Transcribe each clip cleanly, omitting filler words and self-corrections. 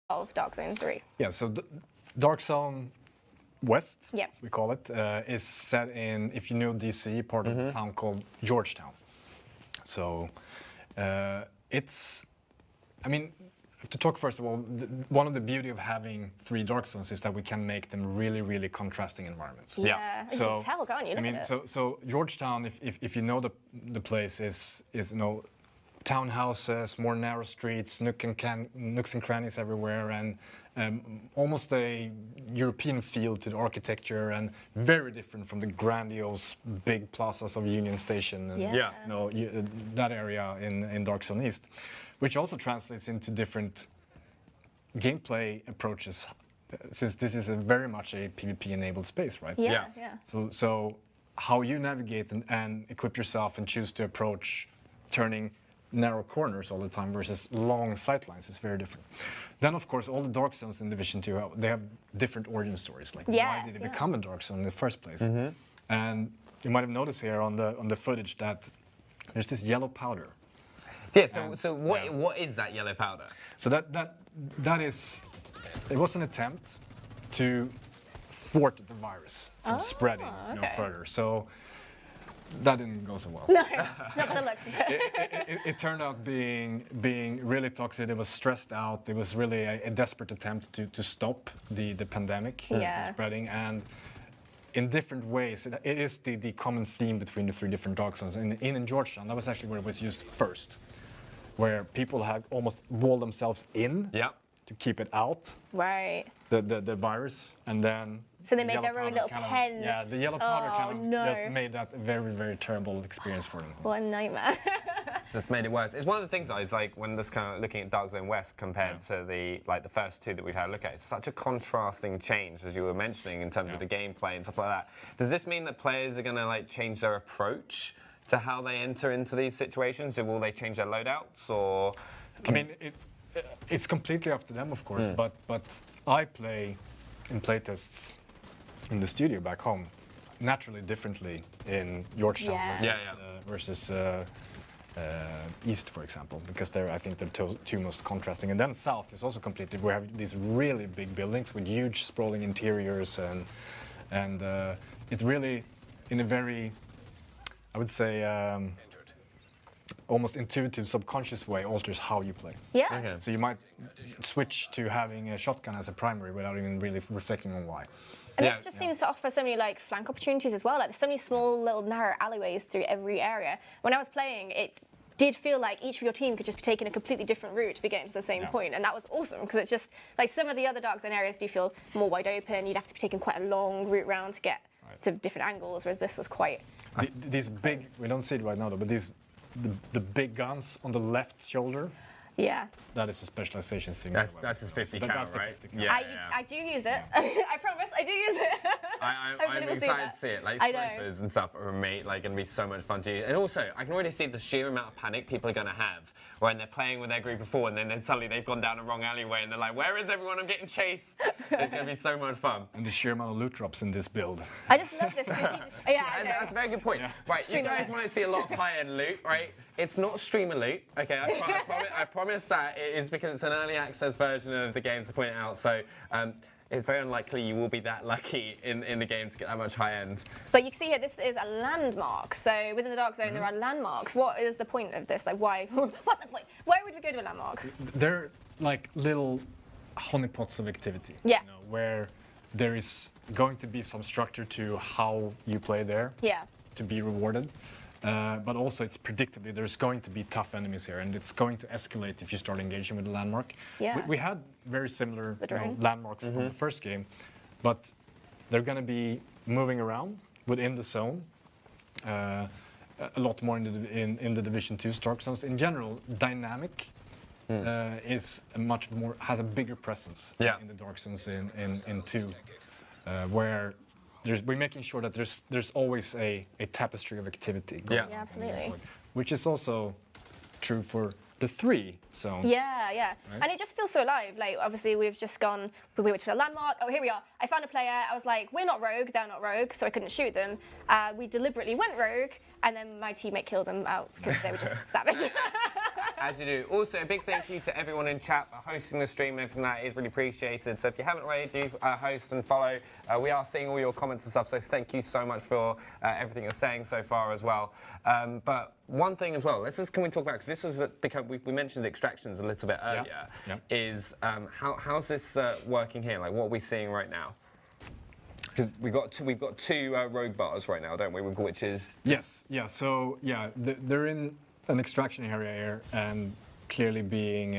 of Dark Zone 3? Yeah, so Dark Zone West, Yep. as we call it, is set in, if you know DC, part of a town called Georgetown. So it's, I mean, to talk first of all, one of the beauty of having 3 Dark Zones is that we can make them really, really contrasting environments. Yeah. You can tell, can't you? I mean, so Georgetown, if you know the place, is townhouses, more narrow streets, nooks and crannies everywhere, and almost a European feel to the architecture, and very different from the grandiose big plazas of Union Station and that area in Dark Zone East, which also translates into different gameplay approaches, since this is very much a PvP-enabled space, right? Yeah. So how you navigate and equip yourself and choose to approach turning narrow corners all the time versus long sightlines is very different. Then, of course, all the Dark Zones in Division 2, they have different origin stories. Like, why did they become a Dark Zone in the first place? And you might have noticed here on the footage that there's this yellow powder. Yeah, so what is that yellow powder? So that is, it was an attempt to thwart the virus from spreading further. So that didn't go so well. No, not by the looks of it. It turned out being really toxic. It was stressed out. It was really a desperate attempt to stop the pandemic from spreading. And in different ways, it is the common theme between the 3 different Dark Zones. In Georgetown, that was actually where it was used first, where people had almost walled themselves in to keep it out. Right. The virus, and then. So they made their own little pen. Yeah, the yellow powder just made that a very, very terrible experience for them. What a nightmare. That's made it worse. It's one of the things I was like, when just kind of looking at Dark Zone West compared to the first 2 that we've had a look at, it's such a contrasting change, as you were mentioning, in terms of the gameplay and stuff like that. Does this mean that players are going to change their approach to how they enter into these situations? Or will they change their loadouts? Or I mean, it's completely up to them, of course. But I play in playtests in the studio back home naturally differently in Georgetown versus East, for example, because I think they're 2 most contrasting. And then South is also completely, we have these really big buildings with huge sprawling interiors, and it really, in a very, I would say, almost intuitive, subconscious way, alters how you play. Yeah. Okay. So you might switch to having a shotgun as a primary without even really reflecting on why. And this just seems to offer so many flank opportunities as well. There's so many small little narrow alleyways through every area. When I was playing, it did feel like each of your team could just be taking a completely different route to be getting to the same point, and that was awesome, because it's just some of the other Dark Zone areas do feel more wide open. You'd have to be taking quite a long route round to get to different angles, whereas this was quite. These big, we don't see it right now though, but the big guns on the left shoulder. Yeah. That is a specialization thing. That's his 50 cal, right? I do use it. I promise, I do use it. I'm excited to see it. Snipers and stuff are going to be so much fun to use. And also, I can already see the sheer amount of panic people are going to have when they're playing with their group of 4, and then suddenly they've gone down a wrong alleyway, and they're like, "Where is everyone? I'm getting chased." It's going to be so much fun. And the sheer amount of loot drops in this build. I just love this. That's a very good point. Right, you guys might see a lot of high-end loot, right? It's not streamer loot, okay? I promise that. It is because it's an early access version of the game, to point it out. So it's very unlikely you will be that lucky in the game to get that much high-end. But you can see here, this is a landmark. So within the Dark Zone, there are landmarks. What is the point of this? Why? What's the point? Where would we go to a landmark? They're like little honeypots of activity. Yeah. Where there is going to be some structure to how you play there. Yeah. To be rewarded. But also, it's predictably, there's going to be tough enemies here, and it's going to escalate if you start engaging with the landmark. Yeah. We had very similar landmarks from the first game, but they're going to be moving around within the zone a lot more in the Division 2 Dark Zones. In general, dynamic is has a bigger presence in the Dark Zones in 2, where we're making sure that there's always a tapestry of activity going on. Yeah, absolutely. Which is also true for the 3 zones. Yeah. Right? And it just feels so alive. Obviously, we've just gone, we went to the landmark. Oh, here we are. I found a player. I was like, we're not rogue, they're not rogue, so I couldn't shoot them. We deliberately went rogue, and then my teammate killed them out because they were just savage. As you do. Also, a big thank you to everyone in chat for hosting the stream and everything. That is really appreciated. So if you haven't already, do host and follow. We are seeing all your comments and stuff, so thank you so much for everything you're saying so far as well. But one thing as well, can we talk about, because this was, because we mentioned extractions a little bit earlier, is how's this working here? Like, what are we seeing right now? Because we've got two rogue bars right now, don't we? Which is... Yes, yeah, so, yeah, they're in an extraction area here and clearly being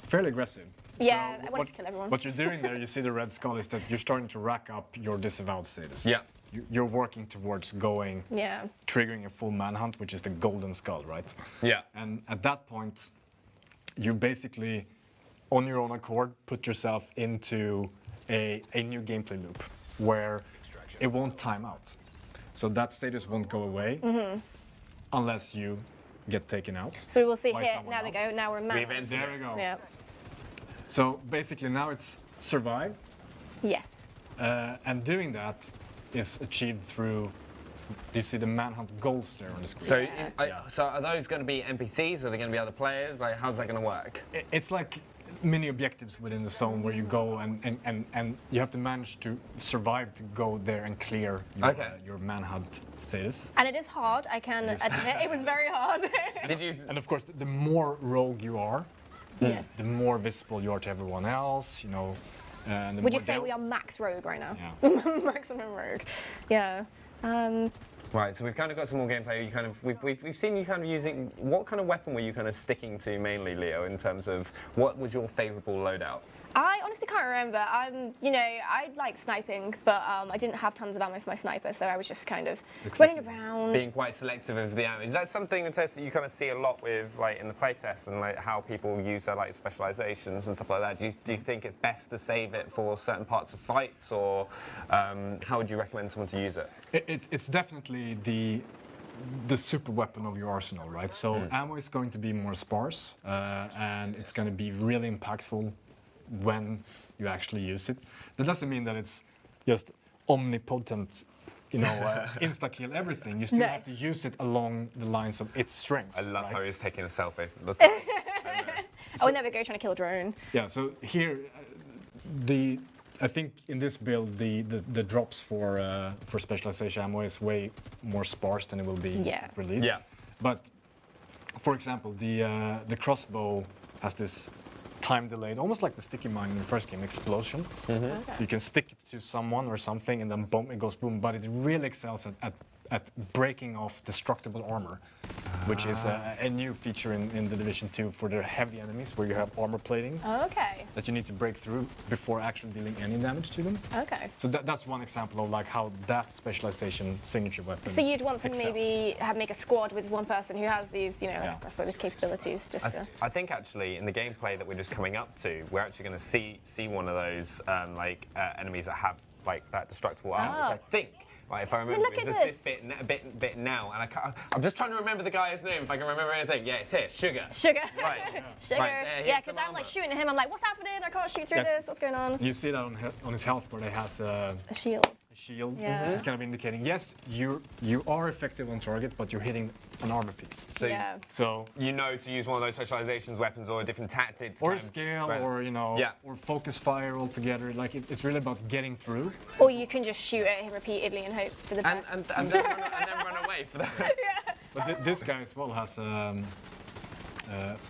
fairly aggressive. Yeah, so I wanted to kill everyone. What you're doing there, you see the red skull, is that you're starting to rack up your disavowed status. Yeah. You're working towards triggering a full manhunt, which is the golden skull, right? Yeah. And at that point, you basically, on your own accord, put yourself into a new gameplay loop where it won't time out. So that status won't go away unless you get taken out. So we will see by here, someone now we else. go, now we're mad. There we go. Yeah. So basically now it's survive, Yes. and doing that is achieved through, do you see the manhunt goals there on the screen? So, so are those going to be NPCs? Or are they going to be other players? Like, how's that going to work? It's like mini objectives within the zone where you go and you have to manage to survive to go there and clear your manhunt status. And it is hard, I can admit. It was very hard. Did you? And of course, the more rogue you are, Yes. the more visible you are to everyone else, you know. And the Would you more say we are max rogue right now? Yeah. Maximum rogue. Yeah. Right, so we've kind of got some more gameplay. We've seen you kind of using. What kind of weapon were you kind of sticking to mainly, Leo? In terms of what was your favourable loadout? I honestly can't remember. I like sniping, but I didn't have tons of ammo for my sniper, so I was just kind of running around. Being quite selective of the ammo. Is that something that you kind of see a lot with, like, in the playtest and like how people use their like specializations and stuff like that? Do you think it's best to save it for certain parts of fights, or how would you recommend someone to use it? It's definitely the super weapon of your arsenal, right? So ammo is going to be more sparse, and it's going to be really impactful when you actually use it. That doesn't mean that it's just omnipotent, you know, insta-kill everything. You still have to use it along the lines of its strengths. I love how he's taking a selfie. I would never go trying to kill a drone. Yeah, so here, I think in this build, the drops for specialization ammo is way more sparse than it will be released. Yeah. But, for example, the crossbow has this time delayed, almost like the sticky mine in the first game, explosion. Okay. You can stick it to someone or something, and then boom, it goes boom. But it really excels at breaking off destructible armor, which is a new feature in the Division 2 for their heavy enemies, where you have armor plating Okay. that you need to break through before actually dealing any damage to them. Okay. So that's one example of like how that specialization signature weapon. So you'd want to excels. maybe make a squad with one person who has these, you know, I suppose, capabilities. Just to. I think actually in the gameplay that we're just coming up to, we're actually going to see one of those enemies that have like that destructible armor, which I think. Right, if I remember, look is at this bit now? And I'm just trying to remember the guy's name. If I can remember anything, yeah, it's here, Sugar. Sugar. Right. Sugar. Right, Yeah, because I'm like shooting at him. I'm like, what's happening? I can't shoot through this. What's going on? You see that on his health bar, it has A shield. shield, Yeah. which is kind of indicating, yes, you are effective on target, but you're hitting an armor piece. So, Yeah. So you know to use one of those specializations, weapons, or a different tactic. To or kind of- scale, Right. or or focus fire altogether. Like it's really about getting through. Or you can just shoot at him repeatedly and hope for the best. and then run away for that. But this guy as well has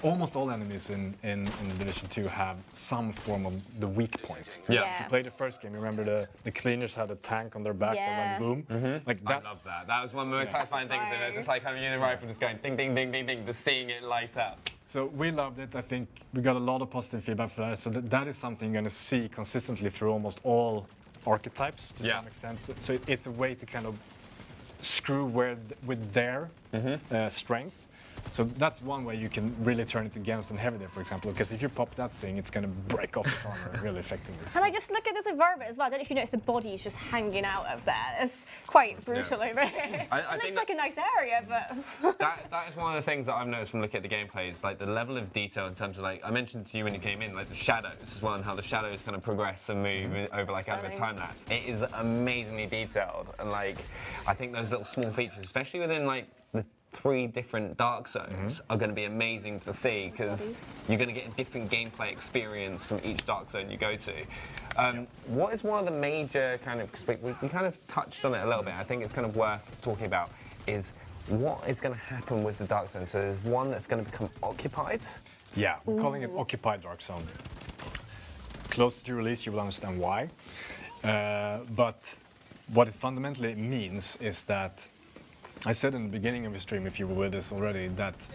almost all enemies in the Division 2 have some form of the weak point. Yeah. If you played the first game, you remember the cleaners had a tank on their back that went boom. Like I that. love that. That was one of the most satisfying things. Just like having a rifle just going ding, ding, ding, ding, ding, just seeing it light up. So we loved it. I think we got a lot of positive feedback for that. So that is something you're going to see consistently through almost all archetypes to some extent. So it's a way to kind of screw with their strength. So that's one way you can really turn it against an heavy there, for example, because if you pop that thing, it's going to break off its armor really effectively. And I just look at this environment as well. I don't know if you notice the body's just hanging out of there. It's quite brutal over here. It looks like a nice area, but... that is one of the things that I've noticed from looking at the gameplay is like the level of detail in terms of like, I mentioned to you when you came in, like the shadows as well, and how the shadows kind of progress and move over like over time lapse. It is amazingly detailed, and like, I think those little small features, especially within like 3 different Dark Zones are going to be amazing to see because you're going to get a different gameplay experience from each Dark Zone you go to. What is one of the major kind of, because we kind of touched on it a little bit, I think it's kind of worth talking about, is what is going to happen with the Dark Zone? So there's one that's going to become occupied. Yeah, we're calling it Occupied Dark Zone. Closer to release, you will understand why. But what it fundamentally means is that, I said in the beginning of the stream, if you were with us already, that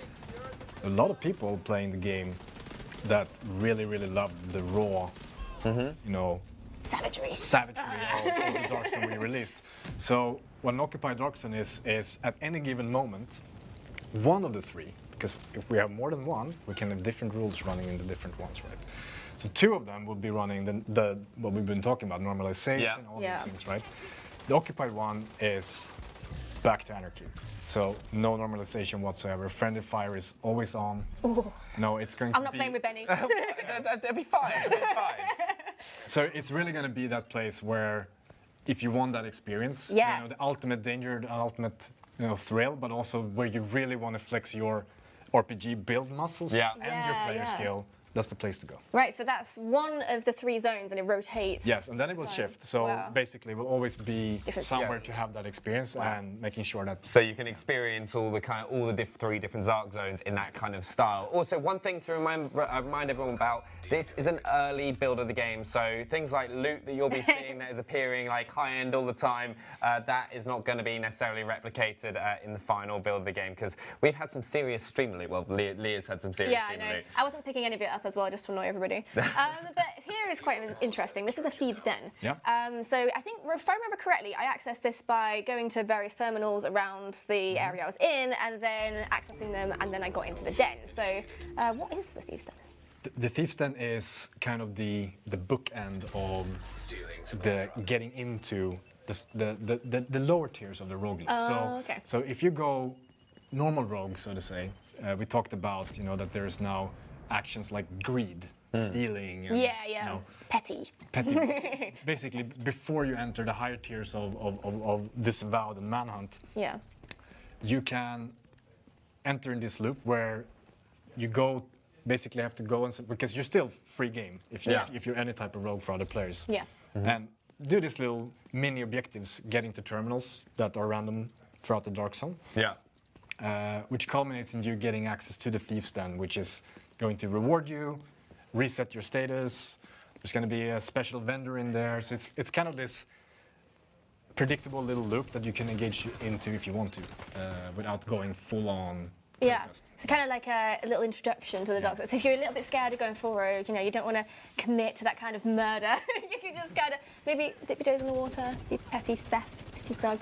a lot of people playing the game that really, really love the raw, you know, savagery of the Dark Zone we released. So what an Occupied Dark Zone is at any given moment, one of the 3, because if we have more than one, we can have different rules running in the different ones, right? So 2 of them will be running the what we've been talking about, normalization, all these things, right? The occupied one is back to anarchy. So no normalization whatsoever. Friendly fire is always on. Ooh. No, it's going to be... I'm not playing with Benny. That'd be fine. So it's really going to be that place where if you want that experience, you know, the ultimate danger, the ultimate thrill, but also where you really want to flex your RPG build muscles and your player skill, that's the place to go. Right, so that's one of the 3 zones and it rotates. Yes, and then it will shift. So basically it will always be somewhere to have that experience and making sure that... So you can experience all the 3 different Dark Zones in that kind of style. Also, one thing to remind everyone about, this is an early build of the game, so things like loot that you'll be seeing that is appearing like high-end all the time, that is not going to be necessarily replicated in the final build of the game, because we've had some serious stream loot. Well, Leah's had some serious stream loot. I wasn't picking any of it up as well, just to annoy everybody. But here is quite interesting. This is a thieves' den. Yeah. So I think, if I remember correctly, I accessed this by going to various terminals around the area I was in, and then accessing them, and then I got into the den. So what is the thieves' den? The thieves' den is kind of the bookend of the getting into the lower tiers of the roguelike. So if you go normal rogue, so to say, we talked about that there is now actions like greed, stealing, and, petty. Basically, before you enter the higher tiers of Disavowed and Manhunt, you can enter in this loop where you basically have to go because you're still free game if you're any type of rogue for other players. And do these little mini objectives, getting to terminals that are random throughout the Dark Zone. Which culminates in you getting access to the thieves' den, which is going to reward you, reset your status. There's going to be a special vendor in there, so it's kind of this predictable little loop that you can engage into if you want to, without going full on. So kind of like a little introduction to the Dark Zone. So if you're a little bit scared of going full rogue, you don't want to commit to that kind of murder. You can just kind of maybe dip your toes in the water, be petty thug.